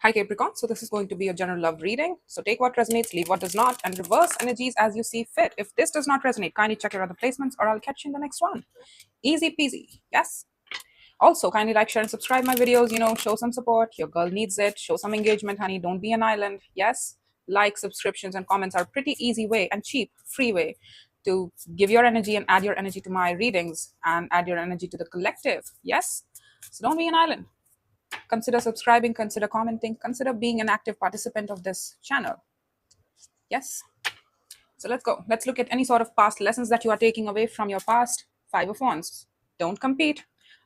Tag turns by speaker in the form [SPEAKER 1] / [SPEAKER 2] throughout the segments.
[SPEAKER 1] Hi Capricorn, so this is going to be a general love reading. So take what resonates, leave what does not, and reverse energies as you see fit. If this does not resonate, kindly check your other placements or I'll catch you in the next one. Easy peasy, yes? Also, kindly like, share, and subscribe my videos. Show some support. Your girl needs it. Show some engagement, honey. Don't be an island. Yes? Like, subscriptions, and comments are a pretty easy way and cheap, free way to give your energy and add your energy to my readings and add your energy to the collective. Yes? So don't be an island. Consider subscribing, consider commenting, consider being an active participant of this channel. Yes? So let's go. Let's look at any sort of past lessons that you are taking away from your past. Five of Wands. Don't compete.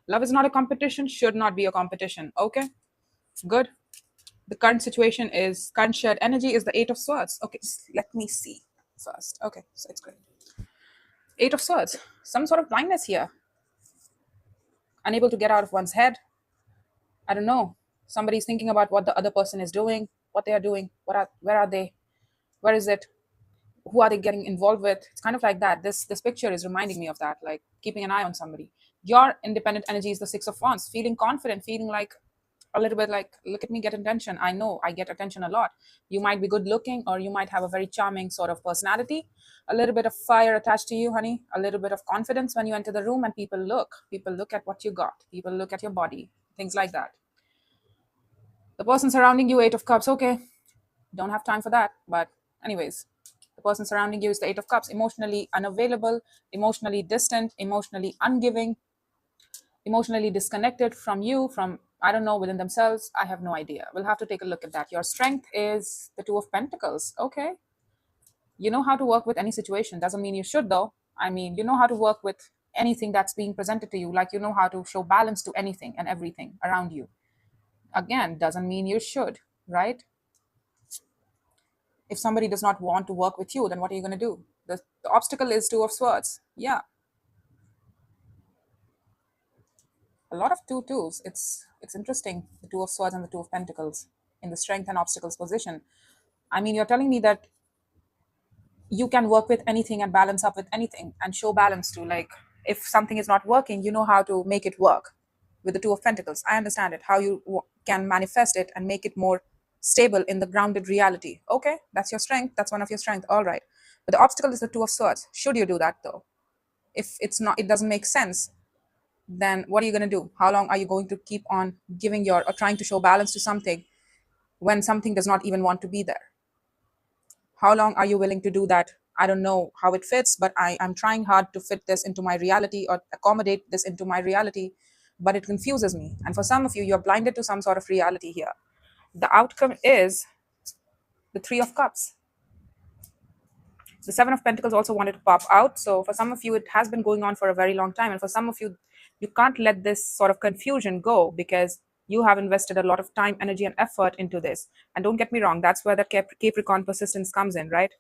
[SPEAKER 1] Love is not a competition, should not be a competition. Okay? Good. The current situation is current shared energy is the Eight of Swords. Okay, let me see first. Okay, so it's great. Eight of Swords. Some sort of blindness here. Unable to get out of one's head. I don't know. Somebody's thinking about what the other person is doing, what they are doing, where are they, where is it, who are they getting involved with. It's kind of like that. This picture is reminding me of that, like keeping an eye on somebody. Your independent energy is the Six of Wands, feeling confident, feeling like a little bit like, look at me, get attention. I know I get attention a lot. You might be good looking, or you might have a very charming sort of personality, a little bit of fire attached to you, honey, a little bit of confidence when you enter the room, and people look at what you got, people look at your body, things like that. The person surrounding you, Eight of Cups. Okay, don't have time for that. But anyways, the person surrounding you is the Eight of Cups. Emotionally unavailable, emotionally distant, emotionally ungiving, emotionally disconnected from you, from, I don't know, within themselves. I have no idea. We'll have to take a look at that. Your strength is the Two of Pentacles. Okay. You know how to work with any situation. Doesn't mean you should, though. I mean, you know how to work with anything that's being presented to you. Like, you know how to show balance to anything and everything around you. Again, doesn't mean you should, right? If somebody does not want to work with you, then what are you going to do? The obstacle is Two of Swords. Yeah, a lot of twos. It's interesting, the Two of Swords and the Two of Pentacles in the strength and obstacles position. I mean, you're telling me that you can work with anything and balance up with anything and show balance to, like, if something is not working, you know how to make it work with the Two of Pentacles. I understand it, how you can manifest it and make it more stable in the grounded reality. Okay, that's your strength. That's one of your strengths. All right. But the obstacle is the Two of Swords. Should you do that, though? If it's not, it doesn't make sense, then what are you going to do? How long are you going to keep on giving your, or trying to show balance to something when something does not even want to be there? How long are you willing to do that? I don't know how it fits, but I'm trying hard to fit this into my reality or accommodate this into my reality, but it confuses me. And for some of you, you're blinded to some sort of reality here. The outcome is the Three of Cups. The Seven of Pentacles also wanted to pop out. So for some of you, it has been going on for a very long time. And for some of you, you can't let this sort of confusion go because you have invested a lot of time, energy, and effort into this. And don't get me wrong, that's where the Capricorn persistence comes in, right?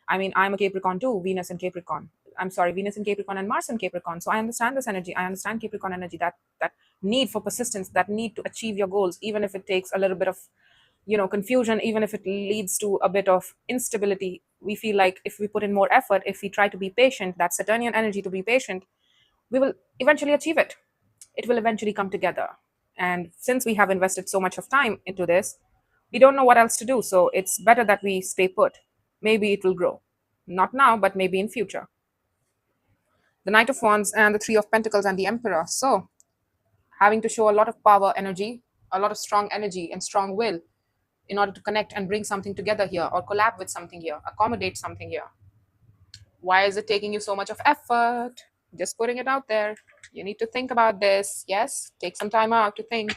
[SPEAKER 1] I mean, I'm a Capricorn too, Venus in Capricorn. I'm sorry, Venus in Capricorn and Mars in Capricorn. So I understand this energy. I understand Capricorn energy, that need for persistence, that need to achieve your goals, even if it takes a little bit of confusion, even if it leads to a bit of instability. We feel like if we put in more effort, if we try to be patient, that Saturnian energy to be patient, we will eventually achieve it. It will eventually come together. And since we have invested so much of time into this, we don't know what else to do. So it's better that we stay put. Maybe it will grow. Not now, but maybe in future. The Knight of Wands and the Three of Pentacles and the Emperor. So having to show a lot of power energy, a lot of strong energy and strong will in order to connect and bring something together here, or collab with something here, accommodate something here. Why is it taking you so much of effort? Just putting it out there. You need to think about this. Yes, take some time out to think.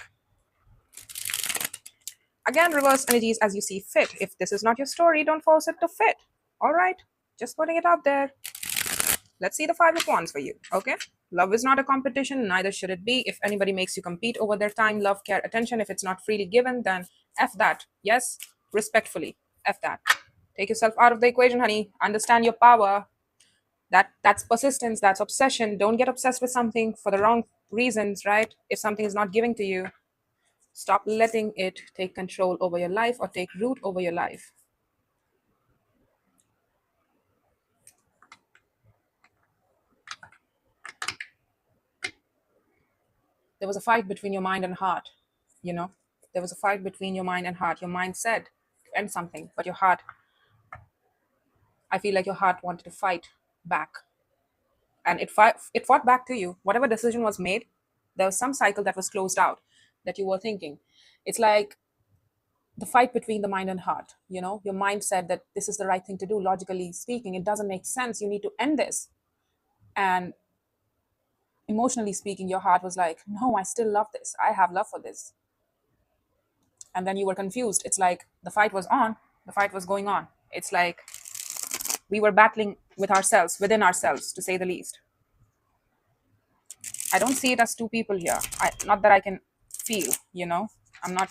[SPEAKER 1] Again, reverse energies as you see fit. If this is not your story, don't force it to fit. All right, just putting it out there. Let's see the Five of Wands for you. Okay, love is not a competition, neither should it be. If anybody makes you compete over their time, love, care, attention, if it's not freely given, then F that. Yes, respectfully, F that. Take yourself out of the equation, honey. Understand your power. That's persistence, that's obsession. Don't get obsessed with something for the wrong reasons, right? If something is not giving to you, stop letting it take control over your life or take root over your life. There was a fight between your mind and heart, you know. There was a fight between your mind and heart. Your mind said to end something, but your heart, I feel like your heart wanted to fight back. And it fought back to you. Whatever decision was made, there was some cycle that was closed out that you were thinking. It's like the fight between the mind and heart. Your mind said that this is the right thing to do. Logically speaking, it doesn't make sense. You need to end this. And emotionally speaking, your heart was like, no, I still love this. I have love for this. And then you were confused. It's like the fight was on, the fight was going on. It's like we were battling with ourselves, within ourselves, to say the least. I don't see it as two people here. Not that I can feel, I'm not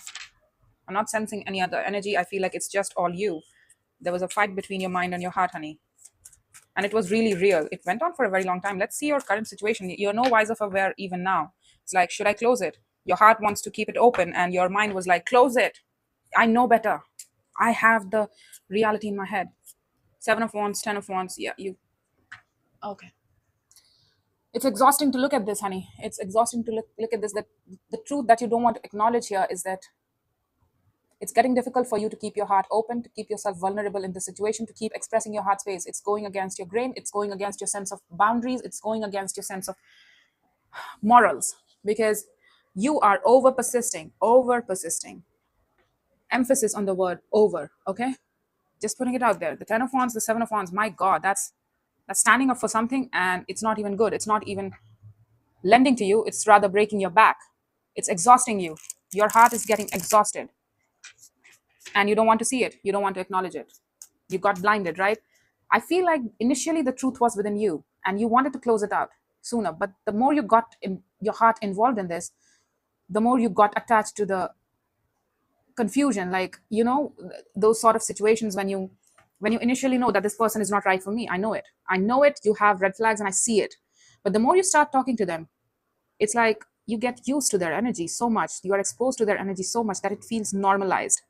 [SPEAKER 1] I'm not sensing any other energy. I feel like it's just all you. There was a fight between your mind and your heart, honey. And it was really real. It went on for a very long time. Let's see your current situation. You're no wiser for where even now. It's like, should I close it? Your heart wants to keep it open, and your mind was like, close it. I know better. I have the reality in my head. 7 of Wands, 10 of Wands. Yeah, you. Okay. It's exhausting to look at this, honey. It's exhausting to look at this. That the truth that you don't want to acknowledge here is that it's getting difficult for you to keep your heart open, to keep yourself vulnerable in this situation, to keep expressing your heart space. It's going against your grain. It's going against your sense of boundaries. It's going against your sense of morals, because you are over persisting. Emphasis on the word over, okay? Just putting it out there. The 10 of Wands, the 7 of Wands, my God, that's standing up for something, and it's not even good. It's not even lending to you. It's rather breaking your back. It's exhausting you. Your heart is getting exhausted, and you don't want to see it. You don't want to acknowledge it. You got blinded, right? I feel like initially the truth was within you, and you wanted to close it out sooner. But the more you got your heart involved in this, the more you got attached to the confusion. Like, those sort of situations when you initially know that this person is not right for me. I know it. You have red flags, and I see it. But the more you start talking to them, it's like you get used to their energy so much. You are exposed to their energy so much that it feels normalized,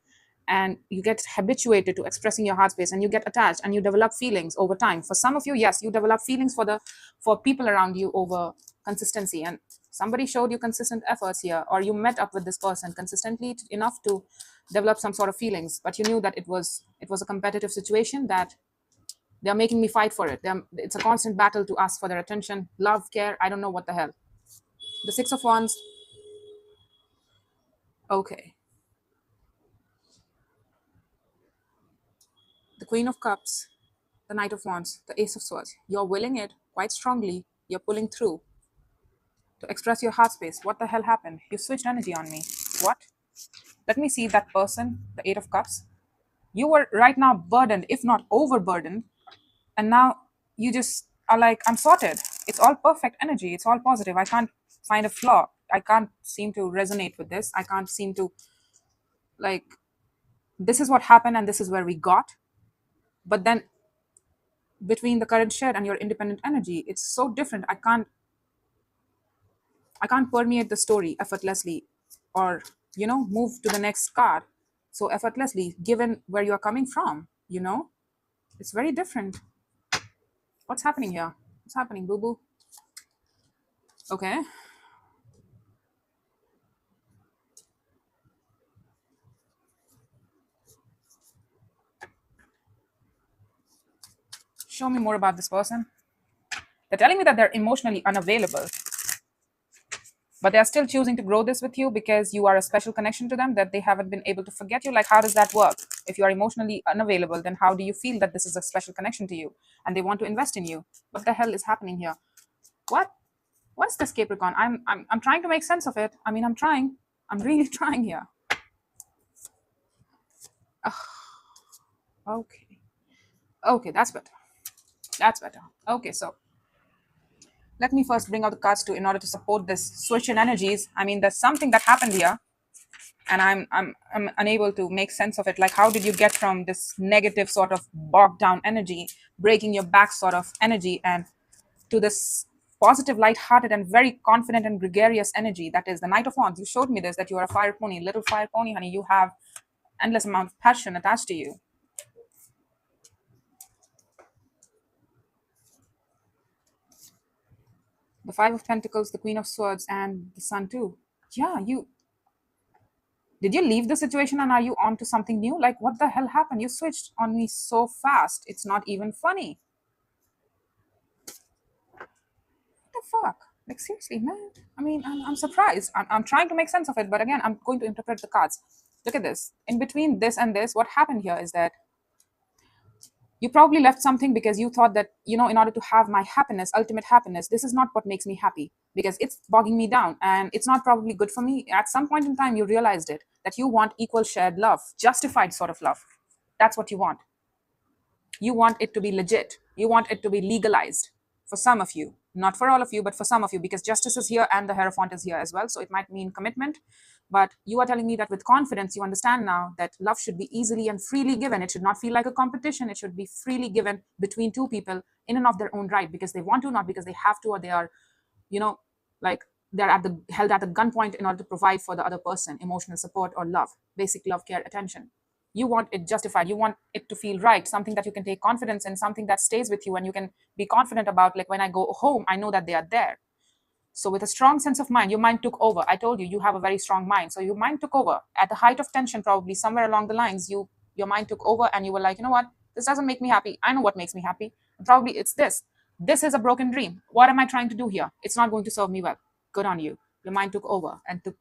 [SPEAKER 1] and you get habituated to expressing your heart space, and you get attached, and you develop feelings over time. For some of you, yes, you develop feelings for people around you over consistency, and somebody showed you consistent efforts here, or you met up with this person consistently enough to develop some sort of feelings, but you knew that it was a competitive situation, that they're making me fight for it. It's a constant battle to ask for their attention, love, care. I don't know what the hell. The 6 of Wands. Okay. The Queen of Cups, the Knight of Wands, the Ace of Swords. You're willing it quite strongly. You're pulling through to express your heart space. What the hell happened? You switched energy on me. What? Let me see that person, the 8 of Cups. You were right now burdened, if not overburdened. And now you just are like, I'm sorted. It's all perfect energy. It's all positive. I can't find a flaw. I can't seem to resonate with this. I can't seem to, like, this is what happened and this is where we got. But then between the current share and your independent energy, it's so different. I can't permeate the story effortlessly, or move to the next card so effortlessly, given where you're coming from. It's very different. What's happening here? What's happening, boo boo? Okay. Show me more about this person. They're telling me that they're emotionally unavailable, but they're still choosing to grow this with you because you are a special connection to them, that they haven't been able to forget you. Like, how does that work? If you are emotionally unavailable, then how do you feel that this is a special connection to you and they want to invest in you? What the hell is happening here? What's this, Capricorn? I'm trying to make sense of it. I mean, I'm trying. I'm really trying here. Okay. Okay, that's better. That's better. Okay, so let me first bring out the cards too in order to support this switch in energies. I mean, there's something that happened here, and I'm unable to make sense of it. Like, how did you get from this negative sort of bogged down energy, breaking your back sort of energy, and to this positive, light-hearted, and very confident and gregarious energy that is the Knight of Wands? You showed me this, that you are a fire pony, little fire pony, honey. You have endless amount of passion attached to you. The 5 of Pentacles, the Queen of Swords, and the Sun too. Yeah, Did you leave the situation and are you on to something new? Like, what the hell happened? You switched on me so fast. It's not even funny. What the fuck? Like, seriously, man. I mean, I'm surprised. I'm trying to make sense of it, but again, I'm going to interpret the cards. Look at this. In between this and this, what happened here is that you probably left something because you thought that, in order to have my happiness, ultimate happiness, this is not what makes me happy because it's bogging me down and it's not probably good for me. At some point in time, you realized it, that you want equal shared love, justified sort of love. That's what you want. You want it to be legit. You want it to be legalized for some of you, not for all of you, but for some of you, because justice is here and the Hierophant is here as well. So it might mean commitment. But you are telling me that with confidence, you understand now that love should be easily and freely given. It should not feel like a competition. It should be freely given between two people in and of their own right, because they want to, not because they have to, or they are, like they're held at the gunpoint in order to provide for the other person emotional support or love, basic love, care, attention. You want it justified. You want it to feel right, something that you can take confidence in, something that stays with you and you can be confident about. Like, when I go home, I know that they are there. So with a strong sense of mind, your mind took over. I told you, you have a very strong mind. So your mind took over at the height of tension, probably somewhere along the lines. Your mind took over and you were like, you know what, this doesn't make me happy. I know what makes me happy. And probably it's this is a broken dream. What am I trying to do here? It's not going to serve me well. Good on you. Your mind took over and took.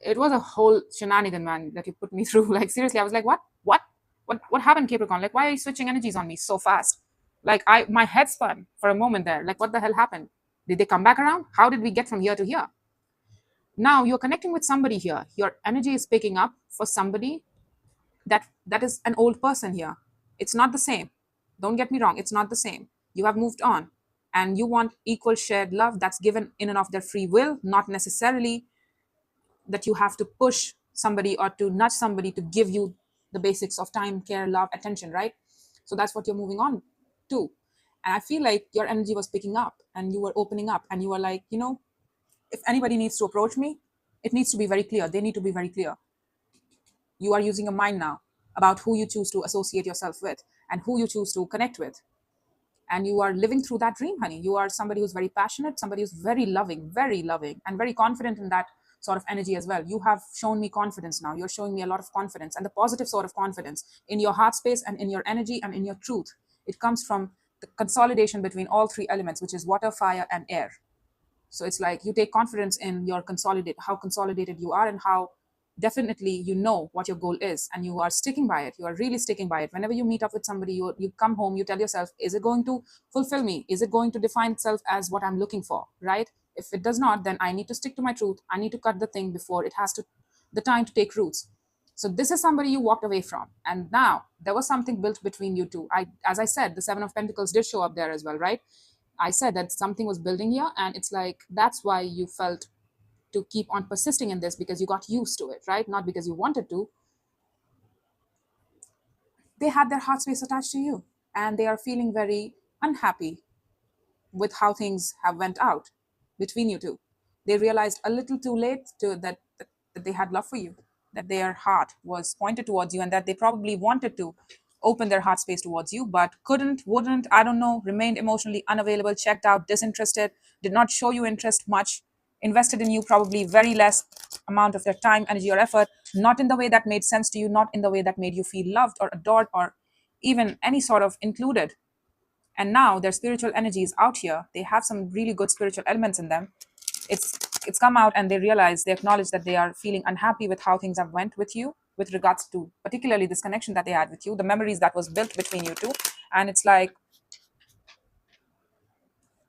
[SPEAKER 1] It was a whole shenanigan, man, that you put me through. Like, seriously, I was like, what happened, Capricorn? Like, why are you switching energies on me so fast? Like, my head spun for a moment there. Like, what the hell happened? Did they come back around? How did we get from here to here? Now you're connecting with somebody here. Your energy is picking up for somebody that is an old person here. It's not the same. Don't get me wrong. It's not the same. You have moved on and you want equal shared love that's given in and of their free will, not necessarily that you have to push somebody or to nudge somebody to give you the basics of time, care, love, attention, right? So that's what you're moving on to. And I feel like your energy was picking up and you were opening up and you were like, if anybody needs to approach me, it needs to be very clear. They need to be very clear. You are using your mind now about who you choose to associate yourself with and who you choose to connect with. And you are living through that dream, honey. You are somebody who's very passionate, somebody who's very loving, and very confident in that sort of energy as well. You have shown me confidence now. You're showing me a lot of confidence, and the positive sort of confidence in your heart space and in your energy and in your truth. It comes from the consolidation between all three elements, which is water, fire, and air. So it's like you take confidence in your how consolidated you are and how definitely you know what your goal is and you are sticking by it. You are really sticking by it. Whenever you meet up with somebody, you come home, you tell yourself, is it going to fulfill me? Is it going to define itself as what I'm looking for, right? If it does not, then I need to stick to my truth. I need to cut the thing before it has the time to take roots. So this is somebody you walked away from. And now there was something built between you two. As I said, the Seven of Pentacles did show up there as well, right? I said that something was building here, and it's like that's why you felt to keep on persisting in this, because you got used to it, right? Not because you wanted to. They had their heart space attached to you and they are feeling very unhappy with how things have went out between you two. They realized a little too late that they had love for you, that their heart was pointed towards you, and that they probably wanted to open their heart space towards you, but couldn't, wouldn't, I don't know, remained emotionally unavailable, checked out, disinterested, did not show you interest much, invested in you probably very less amount of their time, energy, or effort, not in the way that made sense to you, not in the way that made you feel loved or adored or even any sort of included. And now their spiritual energy is out here. They have some really good spiritual elements in them. It's come out, and they realize, they acknowledge that they are feeling unhappy with how things have went with you, with regards to particularly this connection that they had with you, the memories that was built between you two. And it's like,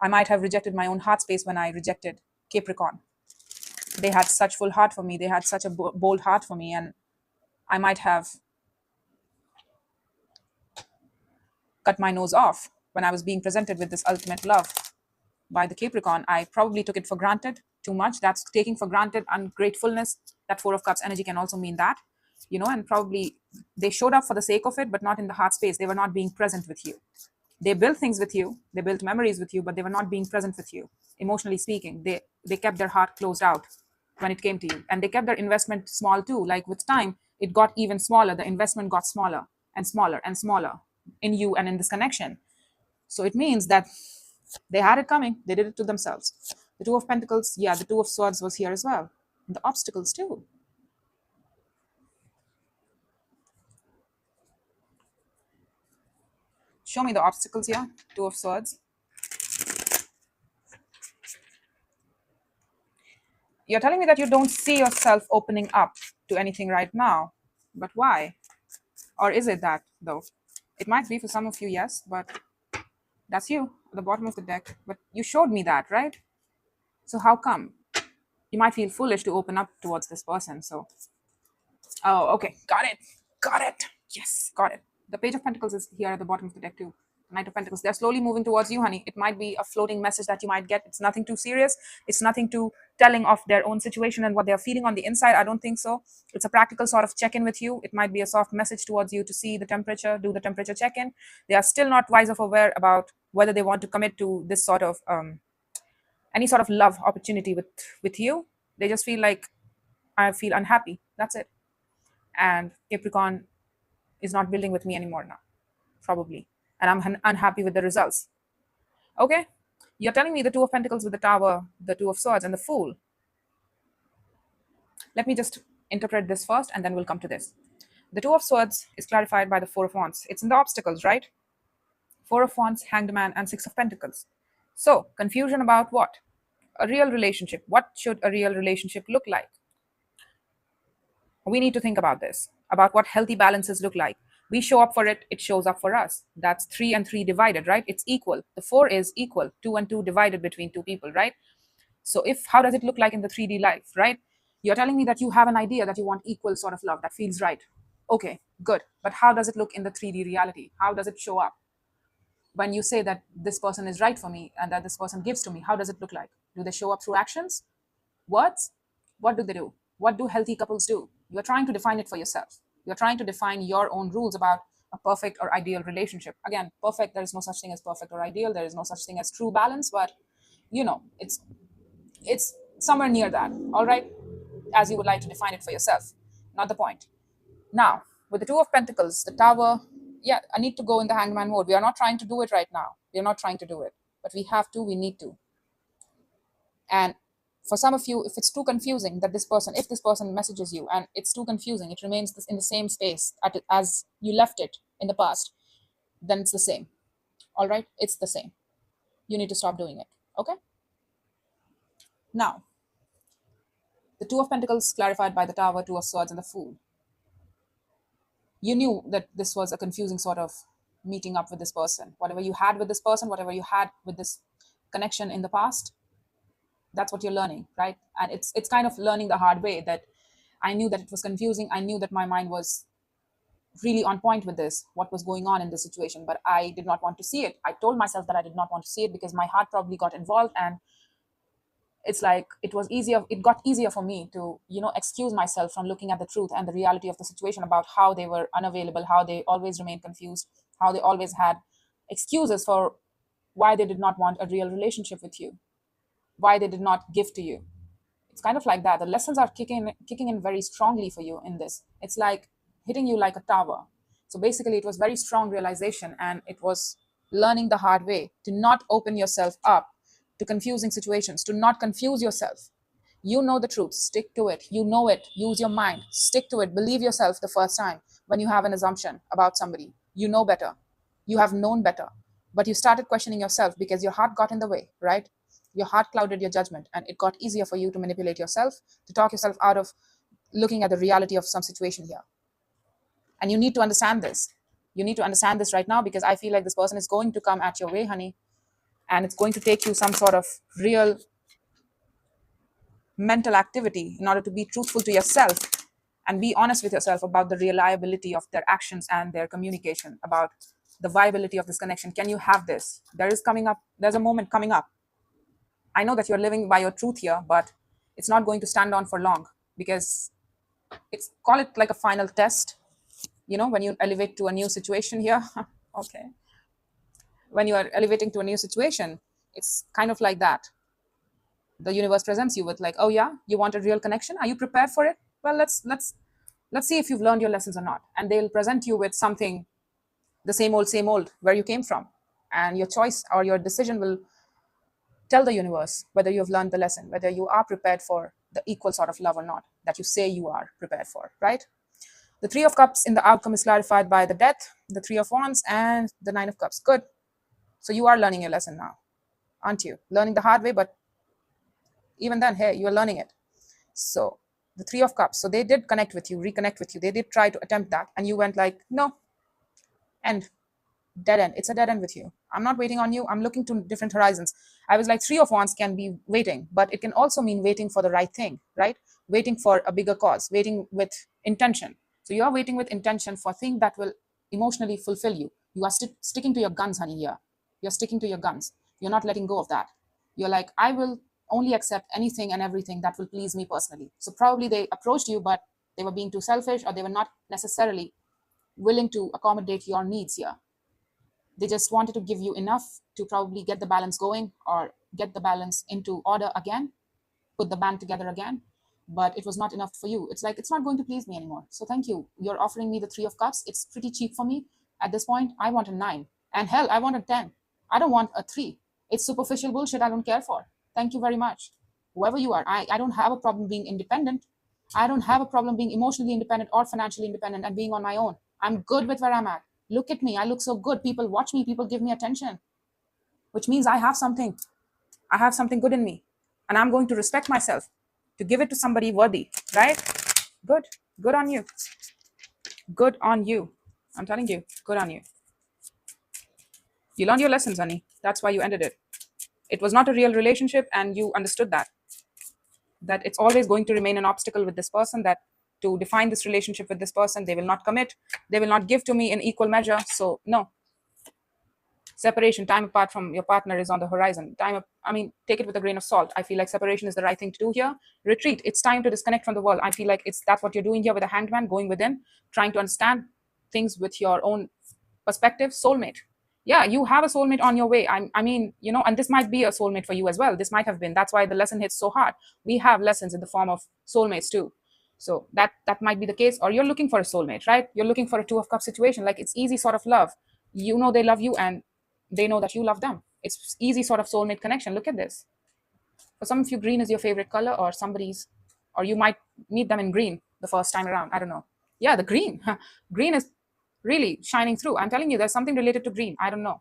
[SPEAKER 1] I might have rejected my own heart space when I rejected Capricorn. They had such full heart for me. They had such a bold heart for me. And I might have cut my nose off when I was being presented with this ultimate love by the Capricorn. I probably took it for granted too much. That's taking for granted ungratefulness. That Four of Cups energy can also mean that, and probably they showed up for the sake of it, but not in the heart space. They were not being present with you. They built things with you. They built memories with you, but they were not being present with you. Emotionally speaking, they kept their heart closed out when it came to you. And they kept their investment small too. Like, with time, it got even smaller. The investment got smaller and smaller and smaller in you and in this connection. So it means that they had it coming. They did it to themselves. The Two of Pentacles, yeah, the Two of Swords was here as well. The obstacles too. Show me the obstacles here. Two of Swords. You're telling me that you don't see yourself opening up to anything right now. But why? Or is it that, though? It might be for some of you, yes, but that's you at the bottom of the deck. But you showed me that, right? So how come? You might feel foolish to open up towards this person. So, oh, okay. Got it. Got it. Yes, got it. The Page of Pentacles is here at the bottom of the deck, too. Knight of Pentacles. They're slowly moving towards you, honey. It might be a floating message that you might get. It's nothing too serious. It's nothing too telling of their own situation and what they're feeling on the inside. I don't think so. It's a practical sort of check-in with you. It might be a soft message towards you to see the temperature, do the temperature check-in. They are still not wise or aware about whether they want to commit to this sort of any sort of love opportunity with you. They just feel like, I feel unhappy. That's it. And Capricorn is not building with me anymore now, probably. And I'm unhappy with the results. Okay? You're telling me the Two of Pentacles with the Tower, the Two of Swords, and the Fool. Let me just interpret this first, and then we'll come to this. The Two of Swords is clarified by the Four of Wands. It's in the obstacles, right? Four of Wands, Hanged Man, and Six of Pentacles. So, confusion about what? A real relationship. What should a real relationship look like? We need to think about this, about what healthy balances look like. We show up for it, it shows up for us. That's 3 and 3 divided, right? It's equal. The 4 is equal. 2 and 2 divided between two people, right? So how does it look like in the 3D life, right? You're telling me that you have an idea that you want equal sort of love that feels right. Okay, good. But how does it look in the 3D reality? How does it show up? When you say that this person is right for me and that this person gives to me, how does it look like? Do they show up through actions? Words? What do they do? What do healthy couples do? You're trying to define it for yourself. You're trying to define your own rules about a perfect or ideal relationship. Again, perfect, there is no such thing as perfect or ideal. There is no such thing as true balance, but it's somewhere near that, all right? As you would like to define it for yourself. Not the point. Now, with the Two of Pentacles, the Tower, yeah, I need to go in the Hangman mode. We are not trying to do it right now. We are not trying to do it. But we have to, we need to. And for some of you, if it's too confusing that if this person messages you and it's too confusing, it remains in the same space as you left it in the past, then it's the same. All right? It's the same. You need to stop doing it. Okay? Now, the Two of Pentacles clarified by the Tower, Two of Swords, and the Fool. You knew that this was a confusing sort of meeting up with this person. Whatever you had with this person, whatever you had with this connection in the past, that's what you're learning, right? And it's kind of learning the hard way that I knew that it was confusing. I knew that my mind was really on point with this, what was going on in this situation, but I did not want to see it. I told myself that I did not want to see it because my heart probably got involved, and it's like it got easier for me to excuse myself from looking at the truth and the reality of the situation, about how they were unavailable, how they always remained confused, how they always had excuses for why they did not want a real relationship with you, why they did not give to you. It's kind of like that. The lessons are kicking in very strongly for you in this. It's like hitting you like a tower. So basically it was very strong realization, and it was learning the hard way to not open yourself up to confusing situations, to not confuse yourself. You know the truth, stick to it. You know it, use your mind, stick to it. Believe yourself the first time when you have an assumption about somebody. You know better, you have known better, but you started questioning yourself because your heart got in the way, right? Your heart clouded your judgment, and it got easier for you to manipulate yourself, to talk yourself out of looking at the reality of some situation here. And you need to understand this. You need to understand this right now, because I feel like this person is going to come at your way, honey. And it's going to take you some sort of real mental activity in order to be truthful to yourself and be honest with yourself about the reliability of their actions and their communication, about the viability of this connection. Can you have this? There's a moment coming up. I know that you're living by your truth here, but it's not going to stand on for long, because call it like a final test. When you elevate to a new situation here, okay. When you are elevating to a new situation, it's kind of like that. The universe presents you with like, oh yeah, you want a real connection? Are you prepared for it? Well, let's see if you've learned your lessons or not. And they'll present you with something, the same old, where you came from. And your choice or your decision will tell the universe whether you've learned the lesson, whether you are prepared for the equal sort of love or not that you say you are prepared for, right? The Three of Cups in the outcome is clarified by the Death, the Three of Wands, and the Nine of Cups. Good. So you are learning your lesson now, aren't you? Learning the hard way, but even then, hey, you're learning it. So the Three of Cups. So they did connect with you, reconnect with you. They did try to attempt that. And you went like, no, end. Dead end. It's a dead end with you. I'm not waiting on you. I'm looking to different horizons. I was like, Three of Wands can be waiting, but it can also mean waiting for the right thing, right? Waiting for a bigger cause, waiting with intention. So you are waiting with intention for a thing that will emotionally fulfill you. You are sticking to your guns, honey, here. You're sticking to your guns. You're not letting go of that. You're like, I will only accept anything and everything that will please me personally. So probably they approached you, but they were being too selfish, or they were not necessarily willing to accommodate your needs here. They just wanted to give you enough to probably get the balance going, or get the balance into order again, put the band together again. But it was not enough for you. It's like, it's not going to please me anymore. So thank you. You're offering me the Three of Cups. It's pretty cheap for me. At this point, I want a 9. And hell, I want a 10. I don't want a 3. It's superficial bullshit I don't care for. Thank you very much. Whoever you are, I don't have a problem being independent. I don't have a problem being emotionally independent or financially independent and being on my own. I'm good with where I'm at. Look at me. I look so good. People watch me. People give me attention, which means I have something. I have something good in me, and I'm going to respect myself to give it to somebody worthy, right? Good. Good on you. Good on you. I'm telling you, good on you. You learned your lessons, honey. That's why you ended it. It was not a real relationship, and you understood that it's always going to remain an obstacle with this person, that to define this relationship with this person, they will not commit, they will not give to me in equal measure. So no, separation, time apart from your partner is on the horizon. Take it with a grain of salt. I feel like separation is the right thing to do here. Retreat. It's time to disconnect from the world. I feel like that's what you're doing here with a hangman, going within, trying to understand things with your own perspective. Soulmate. Yeah, you have a soulmate on your way. And this might be a soulmate for you as well. This might have been. That's why the lesson hits so hard. We have lessons in the form of soulmates too. So that might be the case. Or you're looking for a soulmate, right? You're looking for a Two of Cups situation. Like, it's easy sort of love. You know they love you, and they know that you love them. It's easy sort of soulmate connection. Look at this. For some of you, green is your favorite color, or you might meet them in green the first time around. I don't know. Yeah, the green. Green is really shining through. I'm telling you, there's something related to green. I don't know.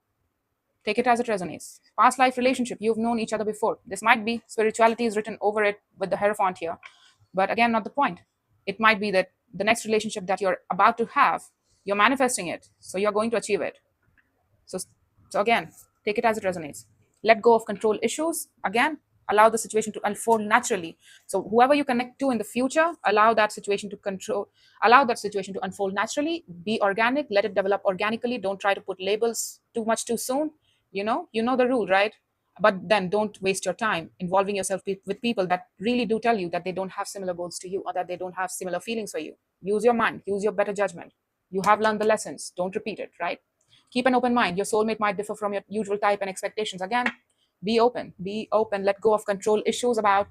[SPEAKER 1] Take it as it resonates. Past life relationship. You've known each other before. This might be spirituality is written over it with the Hierophant here. But again, not the point. It might be that the next relationship that you're about to have, you're manifesting it. So you're going to achieve it. So again, take it as it resonates. Let go of control issues. Again, allow the situation to unfold naturally. So whoever you connect to in the future, allow that situation to unfold naturally. Be organic. Let it develop organically. Don't try to put labels too much too soon. You know the rule, right? But then don't waste your time involving yourself with people that really do tell you that they don't have similar goals to you, or that they don't have similar feelings for you. Use your mind. Use your better judgment. You have learned the lessons. Don't repeat it, right? Keep an open mind. Your soulmate might differ from your usual type and expectations. Again, be open. Let go of control issues about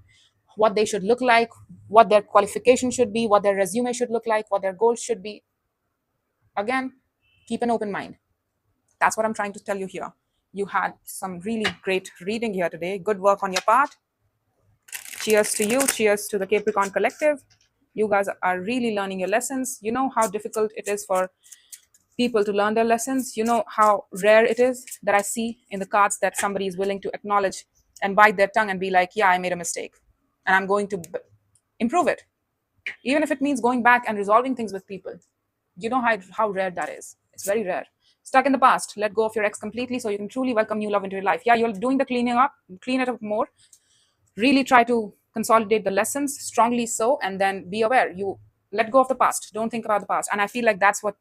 [SPEAKER 1] what they should look like, what their qualification should be, what their resume should look like, what their goals should be. Again, keep an open mind. That's what I'm trying to tell you here. You had some really great reading here today. Good work on your part. Cheers to you. Cheers to the Capricorn Collective. You guys are really learning your lessons. You know how difficult it is for people to learn their lessons. You know how rare it is that I see in the cards that somebody is willing to acknowledge and bite their tongue and be like, yeah, I made a mistake and I'm going to improve it. Even if it means going back and resolving things with people. You know how rare that is. It's very rare. Stuck in the past. Let go of your ex completely so you can truly welcome new love into your life. Yeah, you're doing the clean it up more. Really try to consolidate the lessons, strongly so, and then be aware. You let go of the past. Don't think about the past. And I feel like that's what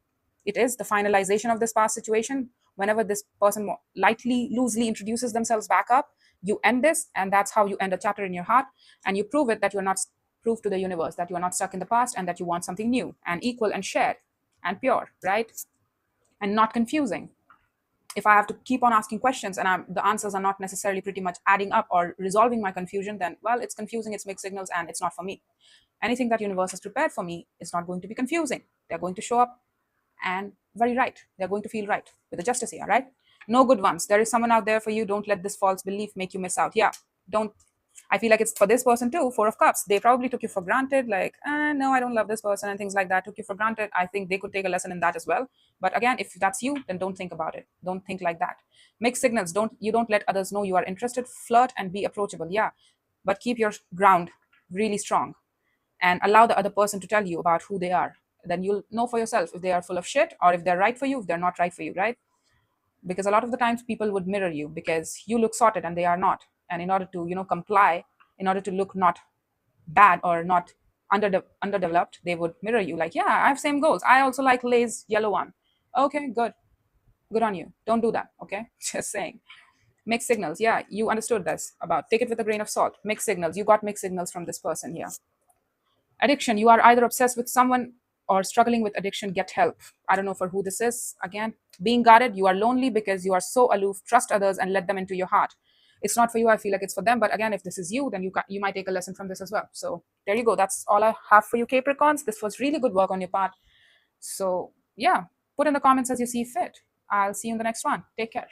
[SPEAKER 1] it is, the finalization of this past situation. Whenever this person loosely introduces themselves back up, you end this, and that's how you end a chapter in your heart. And you prove it that you're not proof to the universe that you are not stuck in the past, and that you want something new and equal and shared and pure, right? And not confusing. If I have to keep on asking questions and the answers are not necessarily pretty much adding up or resolving my confusion, then, well, it's confusing, it's mixed signals, and it's not for me. Anything that universe has prepared for me is not going to be confusing. They're going to show up and very right. They're going to feel right with the justice here, right? No good ones. There is someone out there for you. Don't let this false belief make you miss out. Yeah, don't I feel like it's for this person too. Four of Cups. They probably took you for granted, like, no, I don't love this person and things like that. Took you for granted. I think they could take a lesson in that as well. But again, if that's you, then don't think about it. Don't think like that. Mixed signals. Don't let others know you are interested. Flirt and be approachable. Yeah, but keep your ground really strong and allow the other person to tell you about who they are. Then you'll know for yourself if they are full of shit or if they're right for you, if they're not right for you, right? Because a lot of the times people would mirror you because you look sorted and they are not, and in order to comply, in order to look not bad or not underdeveloped, they would mirror you like, yeah, I have same goals, I also like Lay's yellow one. Okay, good on you, don't do that, okay? Just saying. Mixed signals, yeah, you understood this. About take it with a grain of salt. Mixed signals, you got mixed signals from this person here. Addiction, you are either obsessed with someone or struggling with addiction. Get help. I don't know for who this is. Again, being guarded, you are lonely because you are so aloof. Trust others and let them into your heart. It's not for you, I feel like it's for them, but again, if this is you, then you might take a lesson from this as well. So there you go, that's all I have for you, Capricorns. This was really good work on your part. So yeah, put in the comments as you see fit. I'll see you in the next one. Take care.